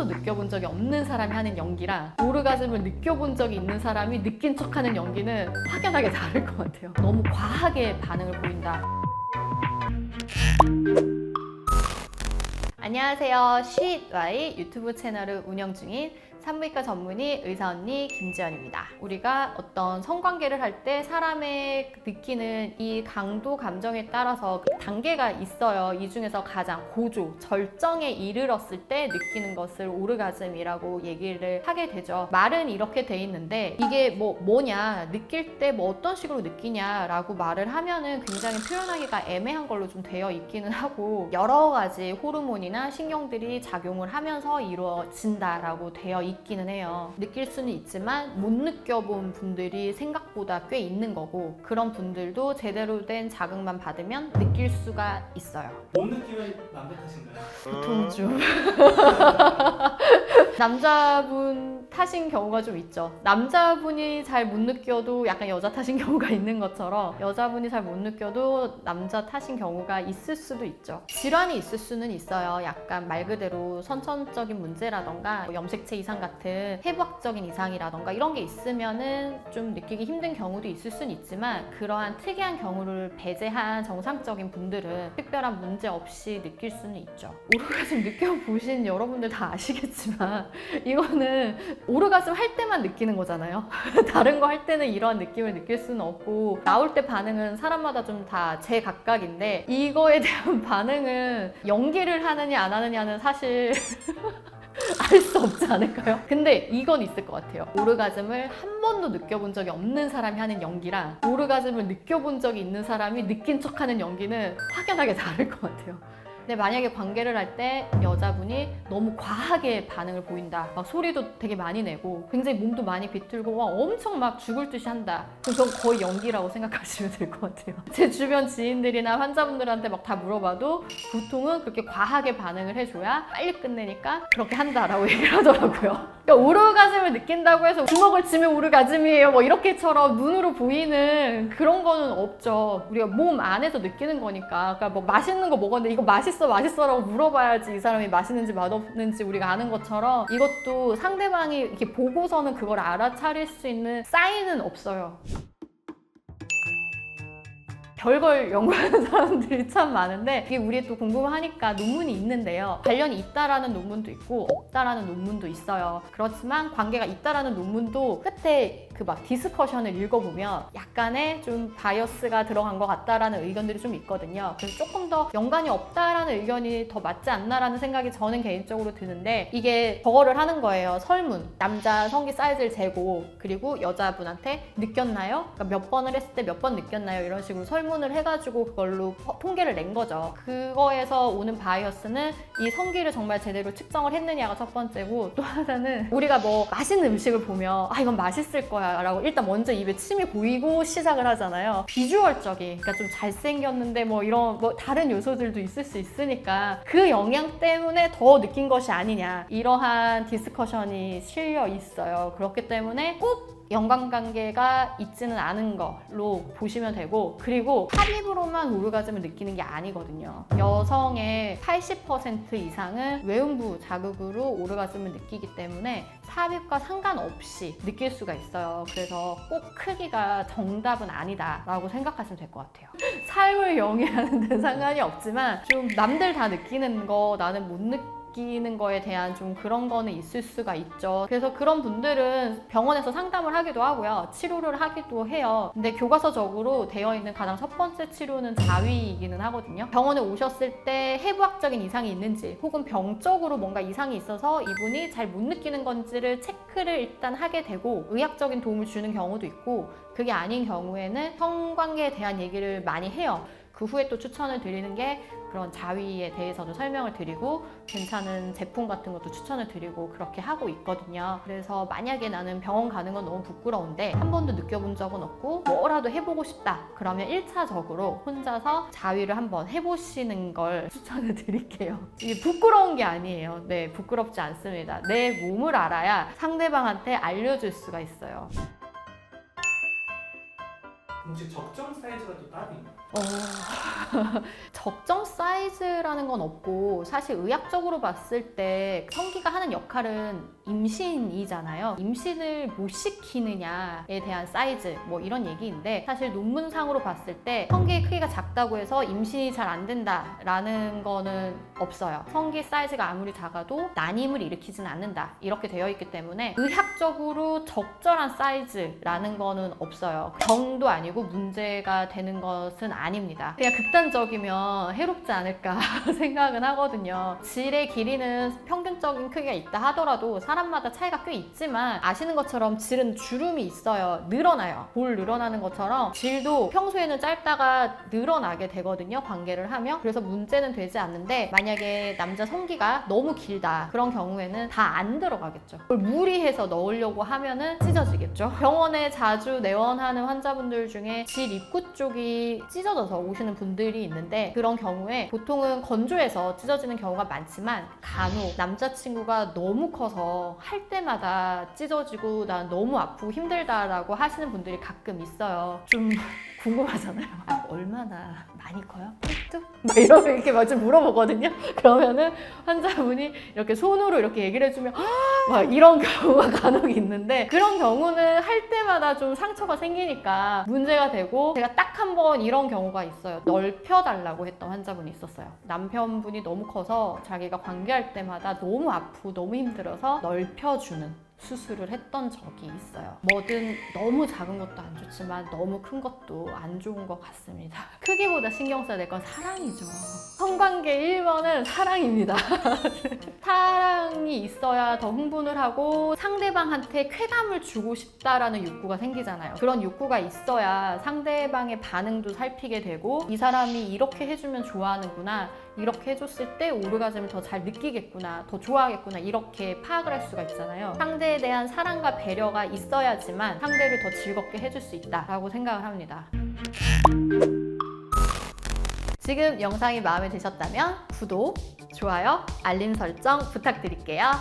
번도 느껴본 적이 없는 사람이 하는 연기랑 오르가즘을 느껴본 적이 있는 사람이 느낀 척하는 연기는 확연하게 다를 것 같아요. 너무 과하게 반응을 보인다. 안녕하세요. 쉿와이 유튜브 채널을 운영 중인 산부인과 전문의 의사 언니 김지연입니다. 우리가 어떤 성관계를 할 때 사람의 느끼는 이 강도 감정에 따라서 단계가 있어요. 이 중에서 가장 고조, 절정에 이르렀을 때 느끼는 것을 오르가즘이라고 얘기를 하게 되죠. 말은 이렇게 돼 있는데 이게 뭐냐, 느낄 때 뭐 어떤 식으로 느끼냐라고 말을 하면은 굉장히 표현하기가 애매한 걸로 좀 되어 있기는 하고, 여러 가지 호르몬이나 신경들이 작용을 하면서 이루어진다라고 되어 있기는 해요. 느낄 수는 있지만 못 느껴본 분들이 생각보다 꽤 있는 거고, 그런 분들도 제대로 된 자극만 받으면 느낄 수가 있어요. 못 느끼면 남자 탓인가요? 보통 좀 남자분 탓인 경우가 좀 있죠. 남자분이 잘 못 느껴도 약간 여자 탓인 경우가 있는 것처럼, 여자분이 잘 못 느껴도 남자 탓인 경우가 있을 수도 있죠. 질환이 있을 수는 있어요. 약간 말 그대로 선천적인 문제라던가 염색체 이상 같은 해부학적인 이상이라던가 이런 게 있으면은 좀 느끼기 힘든 경우도 있을 수는 있지만, 그러한 특이한 경우를 배제한 정상적인 분들은 특별한 문제 없이 느낄 수는 있죠. 오르가즘 느껴보신 여러분들 다 아시겠지만 이거는 오르가즘 할 때만 느끼는 거잖아요. 다른 거 할 때는 이러한 느낌을 느낄 수는 없고, 나올 때 반응은 사람마다 좀 다 제각각인데, 이거에 대한 반응은 연기를 하느냐 안 하느냐는 사실 알 수 없지 않을까요? 근데 이건 있을 것 같아요. 오르가즘을 한 번도 느껴본 적이 없는 사람이 하는 연기랑 오르가즘을 느껴본 적이 있는 사람이 느낀 척하는 연기는 확연하게 다를 것 같아요. 근데 만약에 관계를 할 때 여자분이 너무 과하게 반응을 보인다, 막 소리도 되게 많이 내고 굉장히 몸도 많이 비틀고 막 엄청 막 죽을 듯이 한다, 그럼 그건 거의 연기라고 생각하시면 될 것 같아요. 제 주변 지인들이나 환자분들한테 막 다 물어봐도 보통은 그렇게 과하게 반응을 해줘야 빨리 끝내니까 그렇게 한다라고 얘기를 하더라고요. 그러니까 오르가즘을 느낀다고 해서 주먹을 쥐면 오르가즘이에요 뭐 이렇게처럼 눈으로 보이는 그런 거는 없죠. 우리가 몸 안에서 느끼는 거니까. 그러니까 뭐 맛있는 거 먹었는데 이거 맛있어라고 물어봐야지 이 사람이 맛있는지 맛없는지 우리가 아는 것처럼, 이것도 상대방이 이렇게 보고서는 그걸 알아차릴 수 있는 사인은 없어요. 별걸 연구하는 사람들이 참 많은데, 이게 우리 또 궁금하니까 논문이 있는데요. 관련이 있다라는 논문도 있고 없다라는 논문도 있어요. 그렇지만 관계가 있다라는 논문도 끝에 그 막 디스커션을 읽어보면 약간의 좀 바이어스가 들어간 것 같다라는 의견들이 좀 있거든요. 그래서 조금 더 연관이 없다라는 의견이 더 맞지 않나라는 생각이 저는 개인적으로 드는데, 이게 저거를 하는 거예요. 설문. 남자 성기 사이즈를 재고, 그리고 여자분한테 느꼈나요? 그러니까 몇 번을 했을 때 몇 번 느꼈나요? 이런 식으로 설문을 해가지고 그걸로 통계를 낸 거죠. 그거에서 오는 바이어스는 이 성기를 정말 제대로 측정을 했느냐가 첫 번째고, 또 하나는 우리가 뭐 맛있는 음식을 보면 아 이건 맛있을 거야 라고 일단 먼저 입에 침이 고이고 시작을 하잖아요. 비주얼적인, 그러니까 좀 잘생겼는데 뭐 이런 뭐 다른 요소들도 있을 수 있으니까 그 영향 때문에 더 느낀 것이 아니냐, 이러한 디스커션이 실려 있어요. 그렇기 때문에 꼭 연관관계가 있지는 않은 걸로 보시면 되고, 그리고 삽입으로만 오르가즘을 느끼는 게 아니거든요. 여성의 80% 이상은 외음부 자극으로 오르가즘을 느끼기 때문에 삽입과 상관없이 느낄 수가 있어요. 그래서 꼭 크기가 정답은 아니다 라고 생각하시면 될 것 같아요. 삶을 영위하는 데 상관이 없지만 좀 남들 다 느끼는 거 나는 못 느끼는 거에 대한 좀 그런 거는 있을 수가 있죠. 그래서 그런 분들은 병원에서 상담을 하기도 하고요. 치료를 하기도 해요. 근데 교과서적으로 되어 있는 가장 첫 번째 치료는 자위이기는 하거든요. 병원에 오셨을 때 해부학적인 이상이 있는지, 혹은 병적으로 뭔가 이상이 있어서 이분이 잘 못 느끼는 건지를 체크를 일단 하게 되고 의학적인 도움을 주는 경우도 있고, 그게 아닌 경우에는 성관계에 대한 얘기를 많이 해요. 그 후에 또 추천을 드리는 게 그런 자위에 대해서도 설명을 드리고 괜찮은 제품 같은 것도 추천을 드리고 그렇게 하고 있거든요. 그래서 만약에 나는 병원 가는 건 너무 부끄러운데 한 번도 느껴본 적은 없고 뭐라도 해보고 싶다, 그러면 1차적으로 혼자서 자위를 한번 해보시는 걸 추천을 드릴게요. 이게 부끄러운 게 아니에요. 네, 부끄럽지 않습니다. 내 몸을 알아야 상대방한테 알려줄 수가 있어요. 혹시 적정 사이즈가 또 따로 있나요? 적정 사이즈라는 건 없고 사실 의학적으로 봤을 때 성기가 하는 역할은 임신이잖아요. 임신을 못 시키느냐에 대한 사이즈 뭐 이런 얘기인데 사실 논문상으로 봤을 때 성기의 크기가 작다고 해서 임신이 잘 안 된다라는 거는 없어요. 성기 사이즈가 아무리 작아도 난임을 일으키진 않는다 이렇게 되어 있기 때문에 의학적으로 적절한 사이즈라는 거는 없어요. 병도 아니고 문제가 되는 것은 아닙니다. 그냥 극단적이면 해롭지 않을까 생각은 하거든요. 질의 길이는 평균적인 크기가 있다 하더라도 사람마다 차이가 꽤 있지만 아시는 것처럼 질은 주름이 있어요. 늘어나요. 볼 늘어나는 것처럼 질도 평소에는 짧다가 늘어나게 되거든요. 관계를 하면. 그래서 문제는 되지 않는데 만약에 남자 성기가 너무 길다 그런 경우에는 다 안 들어가겠죠. 그걸 무리해서 넣으려고 하면은 찢어지겠죠. 병원에 자주 내원하는 환자분들 중에 질 입구 쪽이 찢어져서 오시는 분들이 있는데 그런 경우에 보통은 건조해서 찢어지는 경우가 많지만 간혹 남자친구가 너무 커서 할 때마다 찢어지고 난 너무 아프고 힘들다라고 하시는 분들이 가끔 있어요. 좀 궁금하잖아요. 얼마나 많이 커요? 뚝뚝? 막 이러면 이렇게 막 좀 물어보거든요. 그러면은 환자분이 이렇게 손으로 이렇게 얘기를 해주면 막 이런 경우가 간혹 있는데 그런 경우는 할 때마다 좀 상처가 생기니까 문제가 되고 제가 딱 한 번 이런 경우가 있어요. 넓혀달라고 했던 환자분이 있었어요. 남편분이 너무 커서 자기가 관계할 때마다 너무 아프고 너무 힘들어서 넓혀주는 수술을 했던 적이 있어요. 뭐든 너무 작은 것도 안 좋지만 너무 큰 것도 안 좋은 것 같습니다. 크기보다 신경 써야 될 건 사랑이죠. 성관계 1번은 사랑입니다. 사랑이 있어야 더 흥분을 하고 상대방한테 쾌감을 주고 싶다라는 욕구가 생기잖아요. 그런 욕구가 있어야 상대방의 반응도 살피게 되고 이 사람이 이렇게 해주면 좋아하는구나, 이렇게 해줬을 때 오르가즘을 더 잘 느끼겠구나, 더 좋아하겠구나 이렇게 파악을 할 수가 있잖아요. 상대에 대한 사랑과 배려가 있어야지만 상대를 더 즐겁게 해줄 수 있다라고 생각을 합니다. 지금 영상이 마음에 드셨다면 구독, 좋아요, 알림 설정 부탁드릴게요.